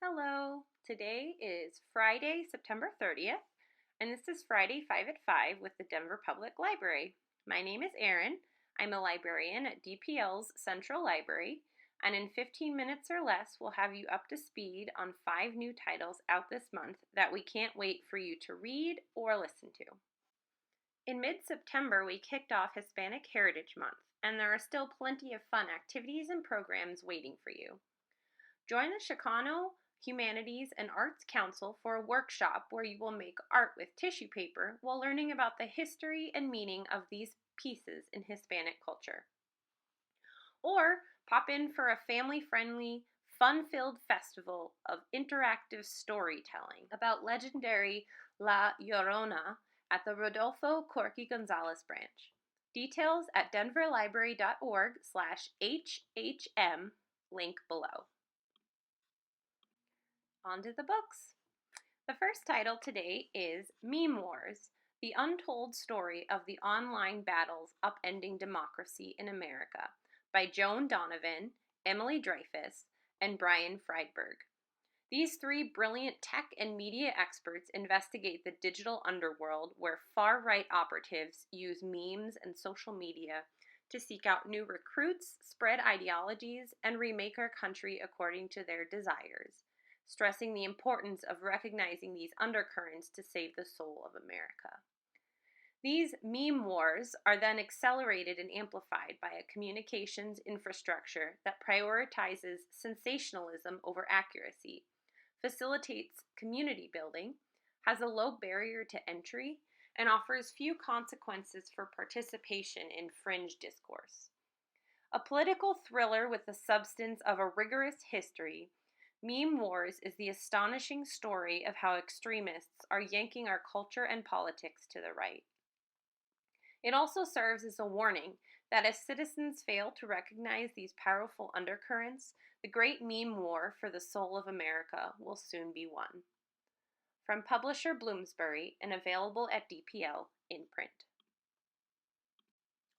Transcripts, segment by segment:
Hello, today is Friday, September 30th, and this is Friday 5 at 5 with the Denver Public Library. My name is Erin. I'm a librarian at DPL's Central Library, and in 15 minutes or less, we'll have you up to speed on 5 new titles out this month that we can't wait for you to read or listen to. In mid-September, we kicked off Hispanic Heritage Month, and there are still plenty of fun activities and programs waiting for you. Join the Chicano Humanities and Arts Council for a workshop where you will make art with tissue paper while learning about the history and meaning of these pieces in Hispanic culture. Or pop in for a family-friendly, fun-filled festival of interactive storytelling about legendary La Llorona at the Rodolfo Corky Gonzalez branch. Details at denverlibrary.org/HHM, link below. On to the books. The first title today is Meme Wars, the untold story of the online battles upending democracy in America by Joan Donovan, Emily Dreyfus, and Brian Friedberg. These three brilliant tech and media experts investigate the digital underworld where far-right operatives use memes and social media to seek out new recruits, spread ideologies, and remake our country according to their desires, stressing the importance of recognizing these undercurrents to save the soul of America. These meme wars are then accelerated and amplified by a communications infrastructure that prioritizes sensationalism over accuracy, facilitates community building, has a low barrier to entry, and offers few consequences for participation in fringe discourse. A political thriller with the substance of a rigorous history, Meme Wars is the astonishing story of how extremists are yanking our culture and politics to the right. It also serves as a warning that as citizens fail to recognize these powerful undercurrents, the great meme war for the soul of America will soon be won. From publisher Bloomsbury and available at DPL in print.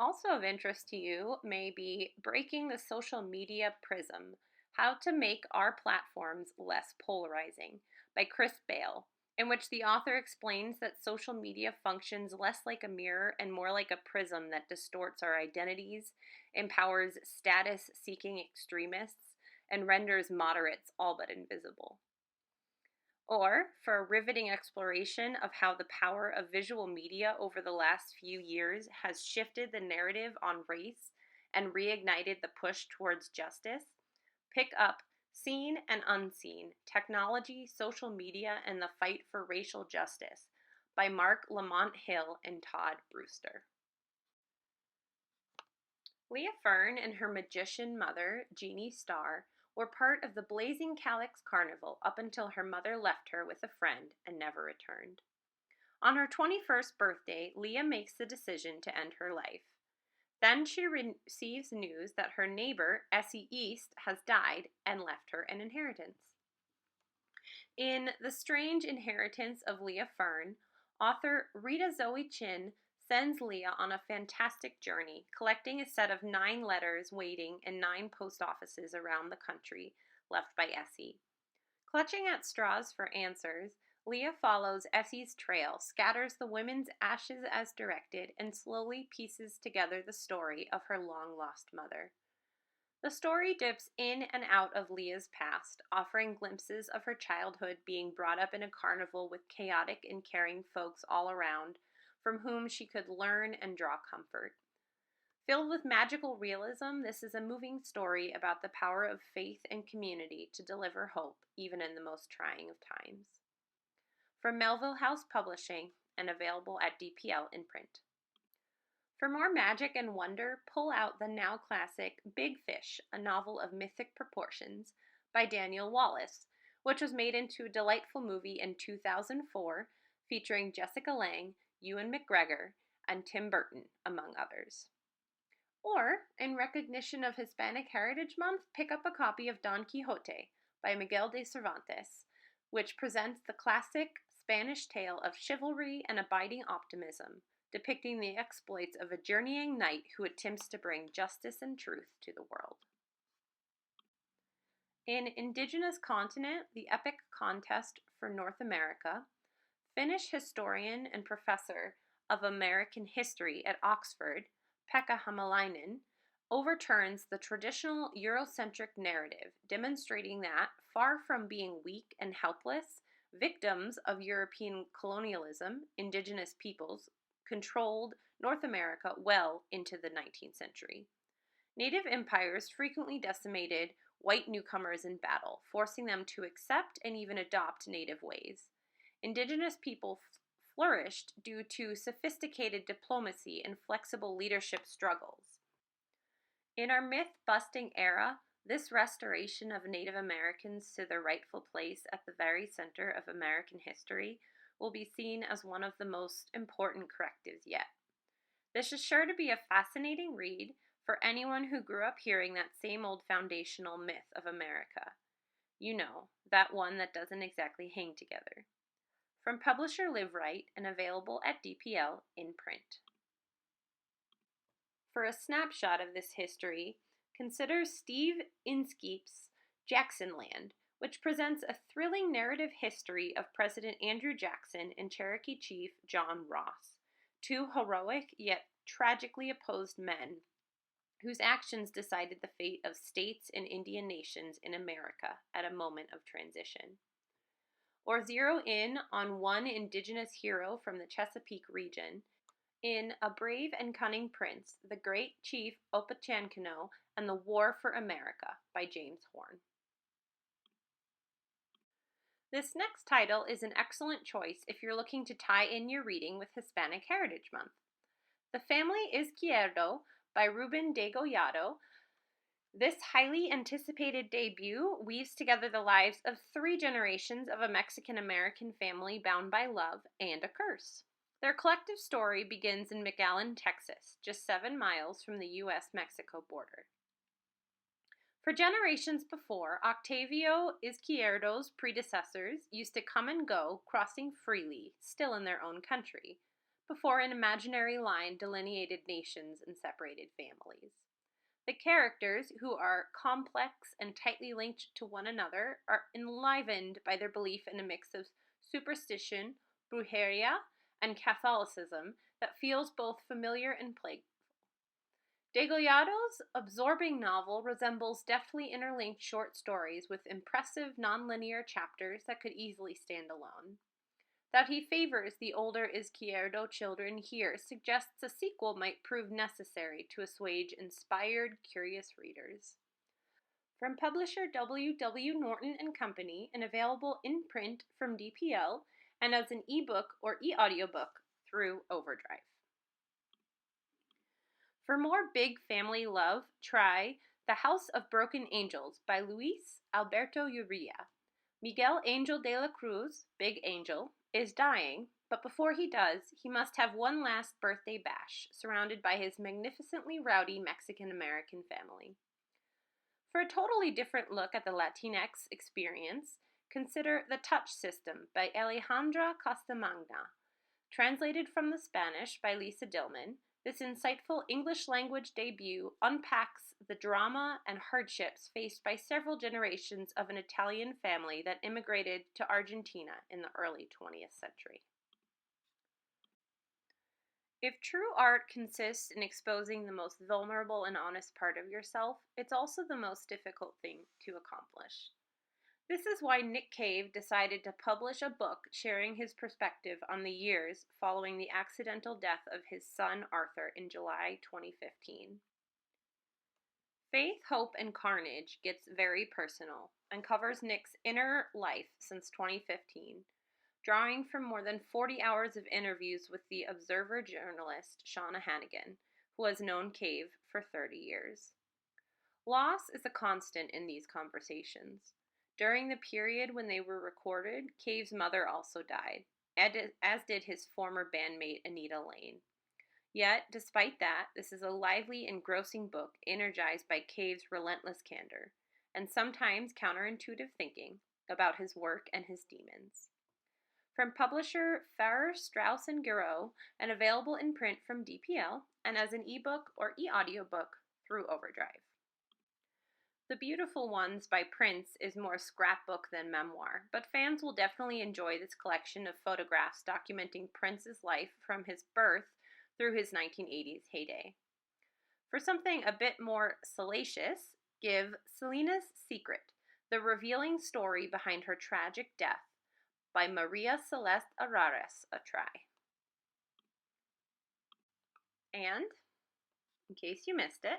Also of interest to you may be Breaking the Social Media Prism, How to Make Our Platforms Less Polarizing by Chris Bale, in which the author explains that social media functions less like a mirror and more like a prism that distorts our identities, empowers status-seeking extremists, and renders moderates all but invisible. Or for a riveting exploration of how the power of visual media over the last few years has shifted the narrative on race and reignited the push towards justice, pick up Seen and Unseen, Technology, Social Media, and the Fight for Racial Justice by Mark Lamont Hill and Todd Brewster. Leah Fern and her magician mother, Jeannie Starr, were part of the Blazing Calyx Carnival up until her mother left her with a friend and never returned. On her 21st birthday, Leah makes the decision to end her life. Then she receives news that her neighbor, Essie East, has died and left her an inheritance. In The Strange Inheritance of Leah Fern, author Rita Zoe Chin sends Leah on a fantastic journey, collecting a set of 9 letters waiting in 9 post offices around the country left by Essie. Clutching at straws for answers, Leah follows Essie's trail, scatters the women's ashes as directed, and slowly pieces together the story of her long-lost mother. The story dips in and out of Leah's past, offering glimpses of her childhood being brought up in a carnival with chaotic and caring folks all around, from whom she could learn and draw comfort. Filled with magical realism, this is a moving story about the power of faith and community to deliver hope, even in the most trying of times. From Melville House Publishing and available at DPL in print. For more magic and wonder, pull out the now classic Big Fish, a novel of mythic proportions by Daniel Wallace, which was made into a delightful movie in 2004 featuring Jessica Lange, Ewan McGregor, and Tim Burton, among others. Or, in recognition of Hispanic Heritage Month, pick up a copy of Don Quixote by Miguel de Cervantes, which presents the classic Spanish tale of chivalry and abiding optimism, depicting the exploits of a journeying knight who attempts to bring justice and truth to the world. In Indigenous Continent, the Epic Contest for North America, Finnish historian and professor of American history at Oxford, Pekka Hamalainen, overturns the traditional Eurocentric narrative, demonstrating that, far from being weak and helpless, victims of European colonialism, indigenous peoples controlled North America well into the 19th century. Native empires frequently decimated white newcomers in battle, forcing them to accept and even adopt native ways. Indigenous people flourished due to sophisticated diplomacy and flexible leadership struggles. In our myth-busting era, this restoration of Native Americans to their rightful place at the very center of American history will be seen as one of the most important correctives yet. This is sure to be a fascinating read for anyone who grew up hearing that same old foundational myth of America. You know, that one that doesn't exactly hang together. From publisher Liveright and available at DPL in print. For a snapshot of this history, consider Steve Inskeep's Jacksonland, which presents a thrilling narrative history of President Andrew Jackson and Cherokee Chief John Ross, two heroic yet tragically opposed men whose actions decided the fate of states and Indian nations in America at a moment of transition. Or zero in on one indigenous hero from the Chesapeake region in A Brave and Cunning Prince, The Great Chief Opechancanough and the War for America by James Horn. This next title is an excellent choice if you're looking to tie in your reading with Hispanic Heritage Month. The Family IZQUIERDO by Ruben Degollado. This highly anticipated debut weaves together the lives of 3 generations of a Mexican-American family bound by love and a curse. Their collective story begins in McAllen, Texas, just 7 miles from the U.S.-Mexico border. For generations before, Octavio Izquierdo's predecessors used to come and go, crossing freely, still in their own country, before an imaginary line delineated nations and separated families. The characters, who are complex and tightly linked to one another, are enlivened by their belief in a mix of superstition, brujeria, and Catholicism that feels both familiar and playful. Degollado's absorbing novel resembles deftly interlinked short stories with impressive nonlinear chapters that could easily stand alone. That he favors the older Izquierdo children here suggests a sequel might prove necessary to assuage inspired, curious readers. From publisher W. W. Norton and Company and available in print from DPL and as an ebook or e-audiobook through Overdrive. For more big family love, try The House of Broken Angels by Luis Alberto Urrea. Miguel Angel de la Cruz, Big Angel, is dying, but before he does, he must have one last birthday bash, surrounded by his magnificently rowdy Mexican-American family. For a totally different look at the Latinx experience, consider The Touch System by Alejandra Costamagna. Translated from the Spanish by Lisa Dillman, this insightful English-language debut unpacks the drama and hardships faced by several generations of an Italian family that immigrated to Argentina in the early 20th century. If true art consists in exposing the most vulnerable and honest part of yourself, it's also the most difficult thing to accomplish. This is why Nick Cave decided to publish a book sharing his perspective on the years following the accidental death of his son Arthur in July 2015. Faith, Hope, and Carnage gets very personal and covers Nick's inner life since 2015, drawing from more than 40 hours of interviews with the Observer journalist Shauna Hannigan, who has known Cave for 30 years. Loss is a constant in these conversations. During the period when they were recorded, Cave's mother also died, as did his former bandmate Anita Lane. Yet, despite that, this is a lively, engrossing book energized by Cave's relentless candor, and sometimes counterintuitive thinking about his work and his demons. From publisher Farrar, Straus & Giroux, and available in print from DPL, and as an ebook or e-audiobook through Overdrive. The Beautiful Ones by Prince is more scrapbook than memoir, but fans will definitely enjoy this collection of photographs documenting Prince's life from his birth through his 1980s heyday. For something a bit more salacious, give Selena's Secret, the revealing story behind her tragic death by Maria Celeste Arares a try. And, in case you missed it,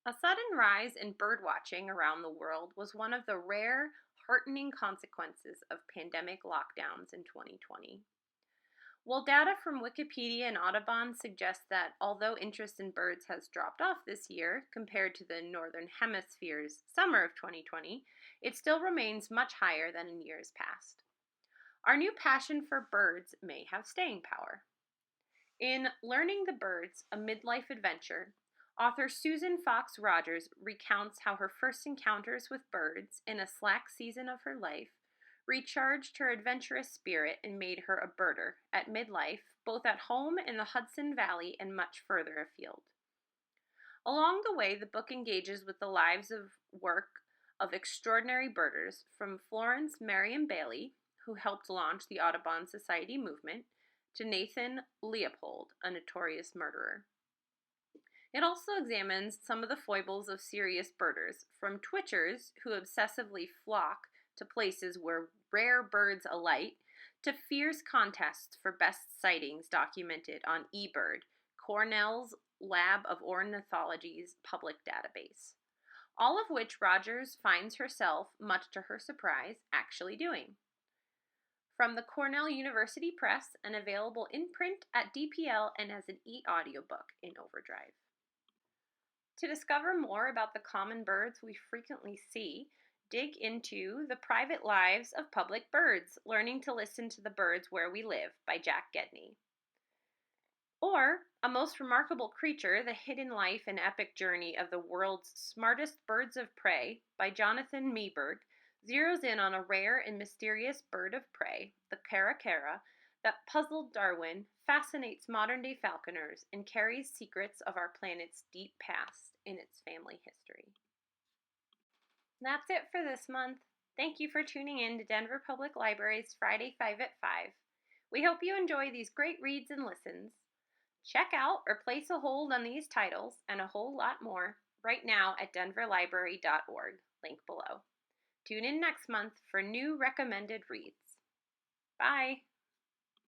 a sudden rise in birdwatching around the world was one of the rare, heartening consequences of pandemic lockdowns in 2020. While data from Wikipedia and Audubon suggests that although interest in birds has dropped off this year compared to the Northern Hemisphere's summer of 2020, it still remains much higher than in years past. Our new passion for birds may have staying power. In Learning the Birds, a Midlife Adventure, author Susan Fox Rogers recounts how her first encounters with birds in a slack season of her life recharged her adventurous spirit and made her a birder at midlife, both at home in the Hudson Valley and much further afield. Along the way, the book engages with the lives of work of extraordinary birders, from Florence Merriam Bailey, who helped launch the Audubon Society movement, to Nathan Leopold, a notorious murderer. It also examines some of the foibles of serious birders, from twitchers who obsessively flock to places where rare birds alight, to fierce contests for best sightings documented on eBird, Cornell's Lab of Ornithology's public database. All of which Rogers finds herself, much to her surprise, actually doing. From the Cornell University Press and available in print at DPL and as an e-audiobook in Overdrive. To discover more about the common birds we frequently see, dig into The Private Lives of Public Birds, Learning to Listen to the Birds Where We Live by Jack Gedney. Or A Most Remarkable Creature, The Hidden Life and Epic Journey of the World's Smartest Birds of Prey by Jonathan Meberg, zeroes in on a rare and mysterious bird of prey, the caracara, that puzzled Darwin, fascinates modern-day falconers, and carries secrets of our planet's deep past in its family history. That's it for this month. Thank you for tuning in to Denver Public Library's Friday 5 at 5. We hope you enjoy these great reads and listens. Check out or place a hold on these titles and a whole lot more right now at denverlibrary.org, link below. Tune in next month for new recommended reads. Bye!